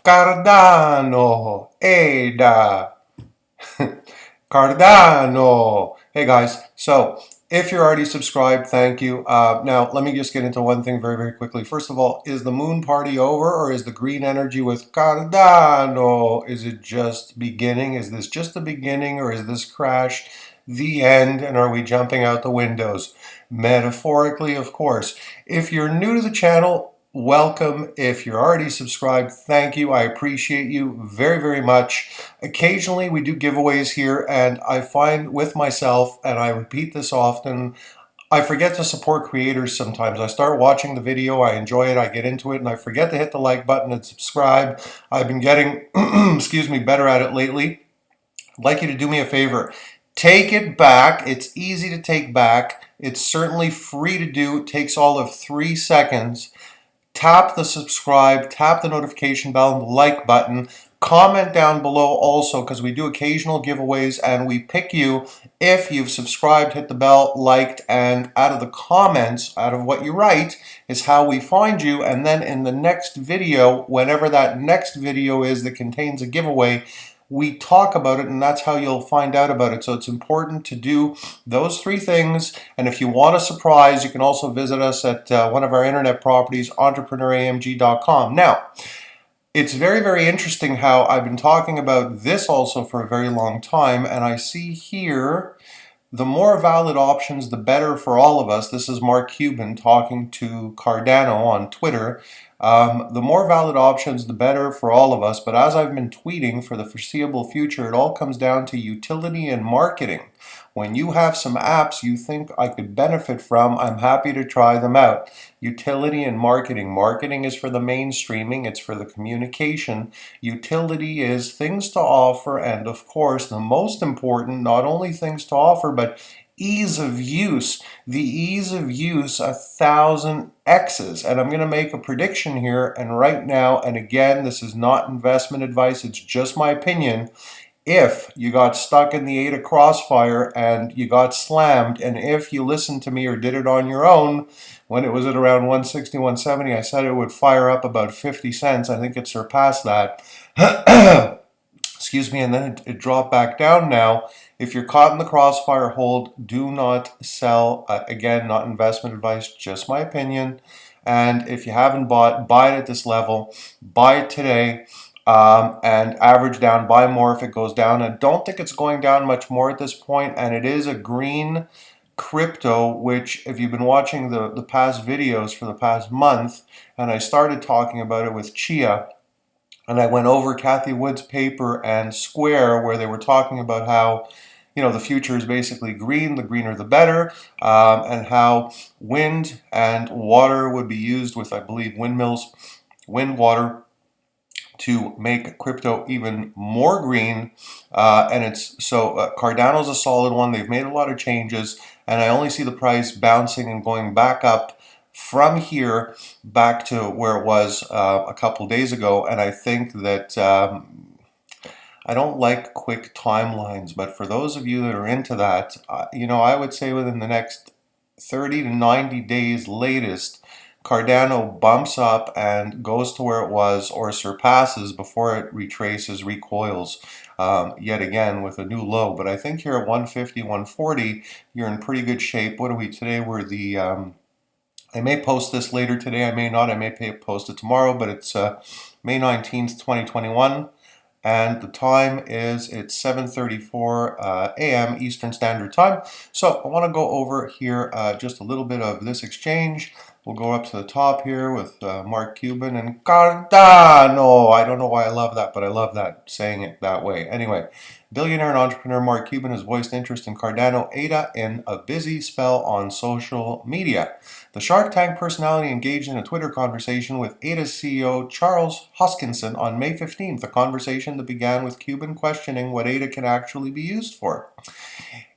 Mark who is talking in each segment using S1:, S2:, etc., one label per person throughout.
S1: Cardano, ADA, Cardano. Hey guys, so if you're already subscribed, thank you. Now, let me just get into one thing very, very quickly. First of all, is the moon party over, or is the green energy with Cardano? Is it just beginning? Is this just the beginning, or is this crash the end, and are we jumping out the windows? Metaphorically, of course. If you're new to the channel, welcome. If you're already subscribed, thank you. I appreciate you very, very much. Occasionally we do giveaways here, and I find with myself, and I repeat this often, I forget to support creators sometimes. I start watching the video, I enjoy it, I get into it, and I forget to hit the like button and subscribe. I've been getting, excuse me, better at it lately. I'd like you to do me a favor. Take it back. It's easy to take back. It's certainly free to do. It takes all of 3 seconds. Tap the subscribe, tap the notification bell and the like button. Comment down below also, because we do occasional giveaways and we pick you if you've subscribed, hit the bell, liked, and out of the comments, out of what you write, is how we find you. And then in the next video, whenever that next video is that contains a giveaway, we talk about it, and that's how you'll find out about it. So it's important to do those 3 things. And if you want a surprise, you can also visit us at one of our internet properties, entrepreneuramg.com. Now, it's very, very interesting how I've been talking about this also for a very long time, and I see here the more valid options, the better for all of us. This is Mark Cuban talking to Cardano on Twitter. The more valid options, the better for all of us. But as I've been tweeting for the foreseeable future, it all comes down to utility and marketing. When you have some apps you think I could benefit from, I'm happy to try them out. Utility and marketing. Marketing is for the mainstreaming, it's for the communication. Utility is things to offer, and of course, the most important, not only things to offer, but ease of use. The ease of use, 1,000 X's. And I'm going to make a prediction here, and right now, and again, this is not investment advice, it's just my opinion. If you got stuck in the ADA crossfire and you got slammed, and if you listened to me or did it on your own, when it was at around 160, 170, I said it would fire up about 50 cents. I think it surpassed that. Excuse me, and then it dropped back down now. If you're caught in the crossfire, hold, do not sell. Again, not investment advice, just my opinion. And if you haven't bought, buy it at this level. Buy it today. And average down, buy more if it goes down. I don't think it's going down much more at this point, and it is a green crypto, which if you've been watching the past videos for the past month, and I started talking about it with Chia, and I went over Kathy Wood's paper and Square, where they were talking about how, you know, the future is basically green, the greener the better, and how wind and water would be used with, I believe, windmills, wind, water, to make crypto even more green. And it's so Cardano's a solid one. They've made a lot of changes, and I only see the price bouncing and going back up from here back to where it was a couple days ago. And I think that I don't like quick timelines, but for those of you that are into that, you know, I would say within the next 30 to 90 days latest, Cardano bumps up and goes to where it was or surpasses before it retraces, recoils yet again with a new low. But I think here at 150, 140, you're in pretty good shape. What are we today? We're the, I may post this later today, I may not, I may post it tomorrow, but it's May 19th, 2021. And the time is, it's 7:34 a.m. Eastern Standard Time. So I want to go over here just a little bit of this exchange. We'll go up to the top here with Mark Cuban and Cardano. I don't know why I love that, but I love that, saying it that way. Anyway, billionaire and entrepreneur Mark Cuban has voiced interest in Cardano ADA in a busy spell on social media. The Shark Tank personality engaged in a Twitter conversation with ADA CEO Charles Hoskinson on May 15th, a conversation that began with Cuban questioning what ADA can actually be used for.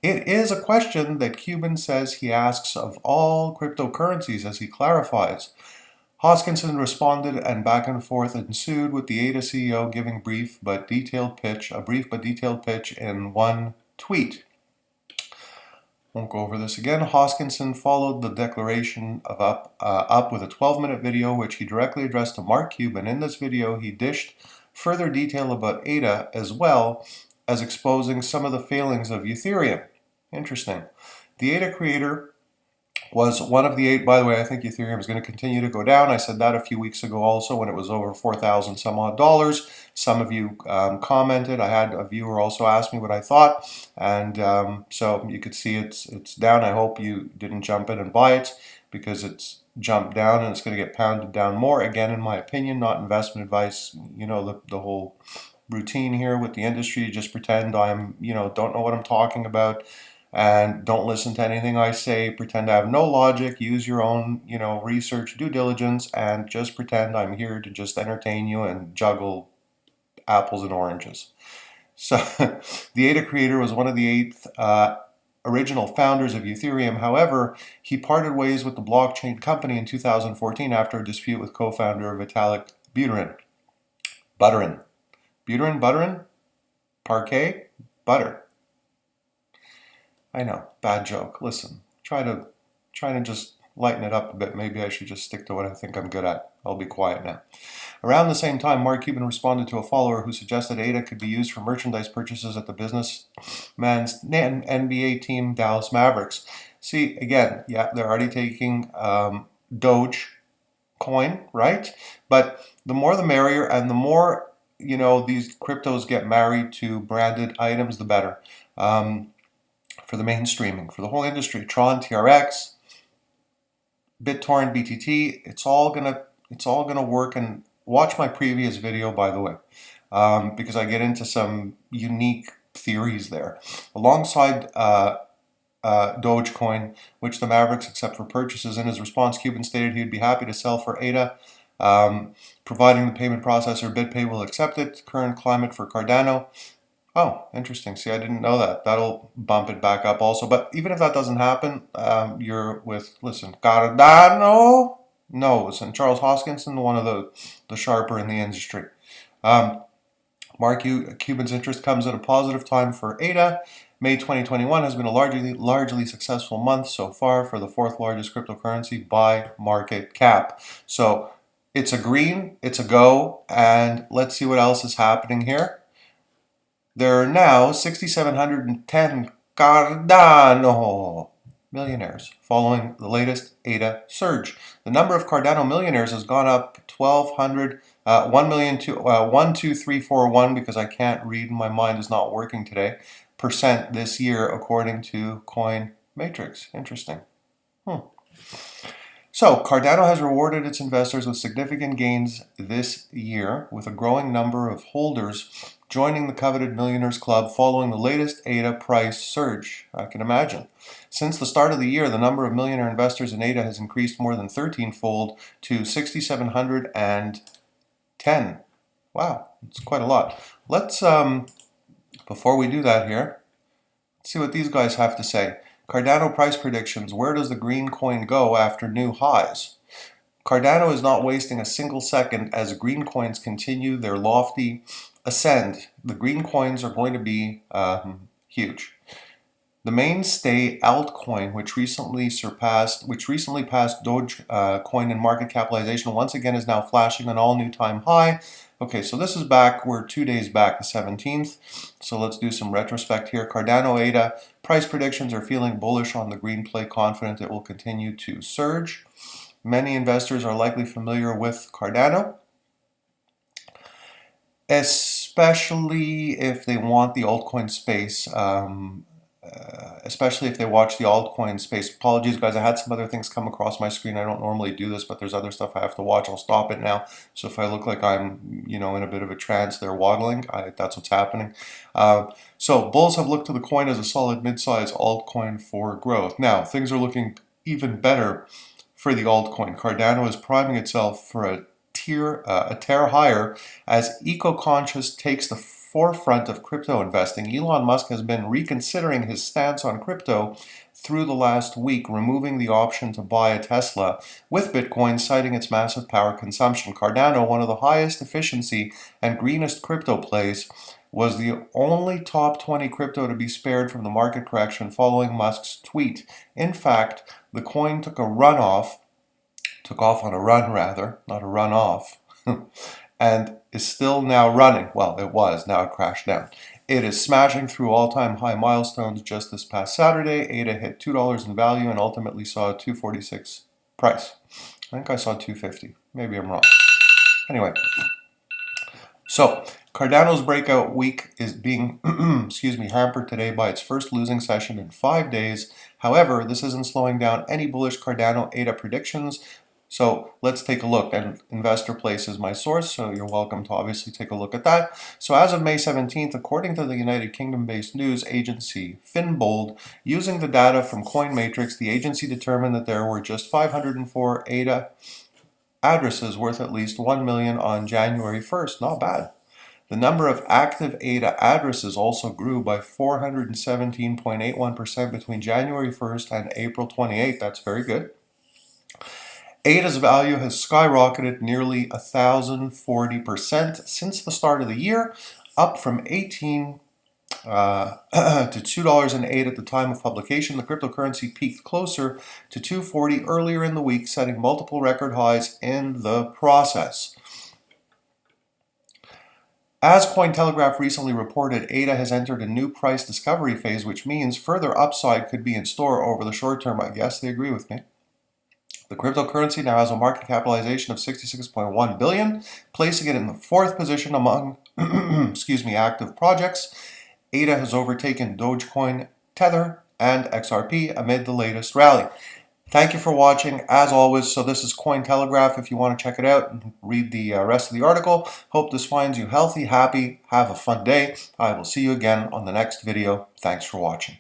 S1: It is a question that Cuban says he asks of all cryptocurrencies, as he clarifies. Hoskinson responded, and back and forth ensued, with the ADA CEO giving a brief but detailed pitch in one tweet. Won't go over this again. Hoskinson followed the declaration of up with a 12-minute video which he directly addressed to Mark Cuban. In this video, he dished further detail about ADA as well as exposing some of the failings of Ethereum. Interesting. The ADA creator was one of the 8. By the way, I think Ethereum is going to continue to go down. I said that a few weeks ago also when it was over 4,000 some odd dollars. Some of you commented. I had a viewer also ask me what I thought, and so you could see it's down. I hope you didn't jump in and buy it because it's jumped down and it's going to get pounded down more. Again, in my opinion, not investment advice. You know the whole routine here with the industry. Just pretend I'm don't know what I'm talking about. And don't listen to anything I say. Pretend I have no logic. Use your own, research, due diligence, and just pretend I'm here to just entertain you and juggle apples and oranges. So, the ADA creator was one of the 8 original founders of Ethereum. However, he parted ways with the blockchain company in 2014 after a dispute with co-founder Vitalik Buterin. Buterin? Parquet? Butter. I know, bad joke. Listen, trying to just lighten it up a bit. Maybe I should just stick to what I think I'm good at. I'll be quiet now. Around the same time, Mark Cuban responded to a follower who suggested ADA could be used for merchandise purchases at the businessman's NBA team, Dallas Mavericks. See, again, yeah, they're already taking Doge coin, right? But the more the merrier, and the more, these cryptos get married to branded items, the better. For the mainstreaming, for the whole industry, Tron, TRX, BitTorrent, BTT, it's all gonna work. And watch my previous video, by the way, because I get into some unique theories there. Alongside Dogecoin, which the Mavericks accept for purchases. In his response, Cuban stated he'd be happy to sell for ADA, providing the payment processor BitPay will accept it. Current climate for Cardano. Oh, interesting. See, I didn't know that. That'll bump it back up also. But even if that doesn't happen, listen, Cardano knows. And Charles Hoskinson, one of the sharper in the industry. Mark Cuban's interest comes at a positive time for ADA. May 2021 has been a largely successful month so far for the 4th largest cryptocurrency by market cap. So it's a green, it's a go, and let's see what else is happening here. There are now 6,710 Cardano millionaires following the latest ADA surge. The number of Cardano millionaires has gone up 1,200, 12341, because I can't read, my mind is not working today, percent this year according to Coin Matrix. Interesting. So, Cardano has rewarded its investors with significant gains this year, with a growing number of holders joining the coveted Millionaires Club following the latest ADA price surge. I can imagine. Since the start of the year, the number of millionaire investors in ADA has increased more than 13-fold to 6,710. Wow, it's quite a lot. Let's, before we do that here, let's see what these guys have to say. Cardano price predictions. Where does the green coin go after new highs? Cardano is not wasting a single second as green coins continue their lofty ascend. The green coins are going to be huge. The mainstay Altcoin, which recently passed Dogecoin in market capitalization, once again is now flashing an all-new time high. Okay, so this is back, we're 2 days back, the 17th. So let's do some retrospect here. Cardano ADA price predictions are feeling bullish on the green play, confident it will continue to surge. Many investors are likely familiar with Cardano, especially if they want the altcoin space, especially if they watch the altcoin space. Apologies, guys, I had some other things come across my screen. I don't normally do this, but there's other stuff I have to watch. I'll stop it now. So if I look like I'm, in a bit of a trance, they're waddling. That's what's happening. So bulls have looked to the coin as a solid mid-size altcoin for growth. Now, things are looking even better for the altcoin. Cardano is priming itself for a tear higher as eco-conscious takes the forefront of crypto investing. Elon Musk has been reconsidering his stance on crypto through the last week, removing the option to buy a Tesla with Bitcoin, citing its massive power consumption. Cardano, one of the highest efficiency and greenest crypto plays, was the only top 20 crypto to be spared from the market correction following Musk's tweet. In fact, the coin took off on a run rather, not a run off, and is still now running. Well, it was, now it crashed down. It is smashing through all-time high milestones. Just this past Saturday, ADA hit $2 in value and ultimately saw a $2.46 price. I think I saw $2.50. Maybe I'm wrong. Anyway, so Cardano's breakout week is being hampered today by its first losing session in 5 days. However, this isn't slowing down any bullish Cardano ADA predictions. So let's take a look, and Investor Place is my source, so you're welcome to obviously take a look at that. So as of May 17th, according to the United Kingdom-based news agency Finbold, using the data from CoinMatrix, the agency determined that there were just 504 ADA addresses worth at least 1 million on January 1st. Not bad. The number of active ADA addresses also grew by 417.81% between January 1st and April 28th. That's very good. ADA's value has skyrocketed nearly 1,040% since the start of the year, up from 18 to $2.08 at the time of publication. The cryptocurrency peaked closer to $2.40 earlier in the week, setting multiple record highs in the process. As Cointelegraph recently reported, ADA has entered a new price discovery phase, which means further upside could be in store over the short term. I guess they agree with me. The cryptocurrency now has a market capitalization of $66.1 billion, placing it in the 4th position among active projects. ADA has overtaken Dogecoin, Tether, and XRP amid the latest rally. Thank you for watching, as always. So this is Cointelegraph. If you want to check it out and read the rest of the article, hope this finds you healthy, happy, have a fun day. I will see you again on the next video. Thanks for watching.